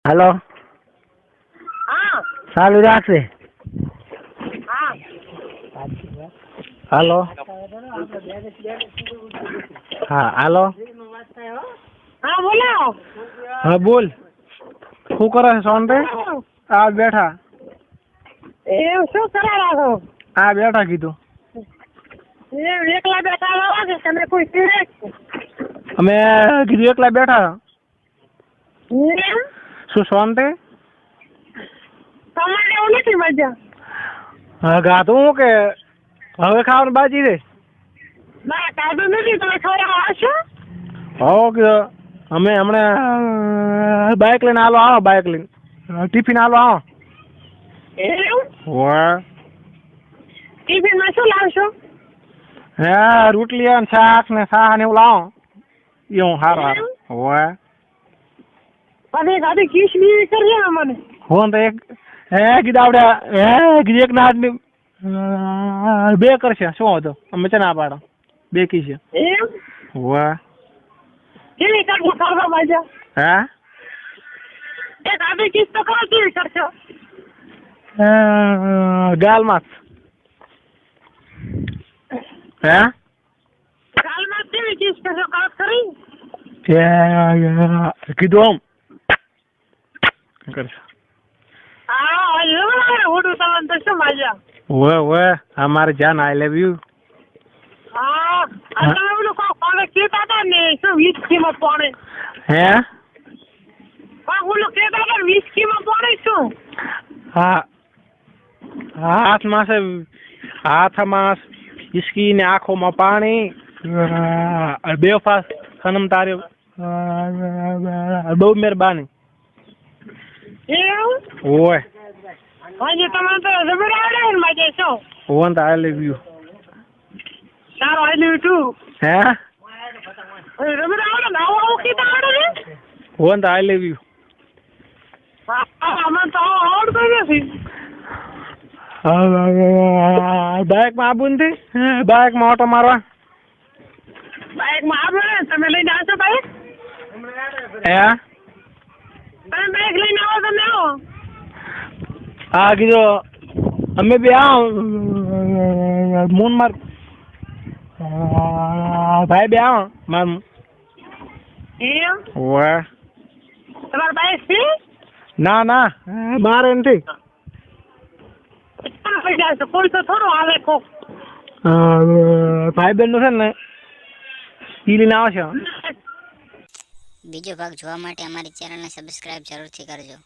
હાલો હા ચાલુ રાખશે. હા હાલો હા હાલો હા બોલો. હા બોલ. શું કરે છે સોનતે? આ બેઠા. એવું શું કરા રાખો? આ બેઠા કીધું. એકલા બેઠા રહો કે તમે કોઈ પીડે? અમે કીધું એકલા બેઠા. શું સોનતે? તમારે એવું નથી મજા? હા ગાતું હું કે હવે ખાવાનું બાકી છે. ના કાઢું નથી. તમે ખવડાવવા આવશો? હો કે અમે હમણાં બાઇક લઈને આવો બાઇક લઈને ટિફિન આવો. એવું? વાહ. ટિફિનમાં શું લાવશો? હે રોટલી અને શાક ને શાહ ને એવું લાવો. એવું સારું. વાહ. અને ગાડી કીસ બી કરજે ને મને. હું તો એક કીધું આપણે કીધું એક ના બે કરશે શું હતો અમે છે ના પાડો બે કી છે. એમ? વાહ. કેવી કરશો કરવા મજા? હા એ ગાડી કીસ તો કરો કેવી કરશો? ગાલમાં હે ગાલમાં કેવી કીસ કરશો? કાટ કરી? કીધું આમ કરશે. હા એવું ઓડું તમને તો શું મજા? ઓવે અમારે જાન આઈ લવ યુ. હા તમે પેલું કોને કહેતા હતા ને શું વિસ્કીમાં પાણી? હે ઓલું કહેતા હતા વિસ્કીમાં પાણી શું? હા હાથમાં ઈસકી ને આંખોમાં પાણી બે ફાસ સનમ તારે બહુ મહેરબાની. એવું? ઓય હજી તમે તો જબર આવડે ને મજા શું? ઓન તો આઈ લવ યુ. સારું આઈ લવ ટુ. હે જબર આવડે ને આવું કીધા આવડે ને? ઓન તો આઈ લવ યુ. અમે તો આવડતું નથી. બાઇકમાં આવું નથી. બાઇકમાં ઓટો મારવા. બાઇકમાં આવો ને તમે લઈને આવશો બાઇક? હે તમે બાઇક લઈને આવો તમે આવો. હા કીધું અમે બે મોન માર ભાઈ બે માર એમ? વાહ. તમારે બાઇક છે? ના મારે નથી. કોઈ તો થોડું આવે કોક. ભાઈ બહેન નું છે ને ઈ લઈને આવશે. બીજો ભાગ જોવા માટે અમારી ચેનલને સબસ્ક્રાઇબ જરૂરથી કરજો.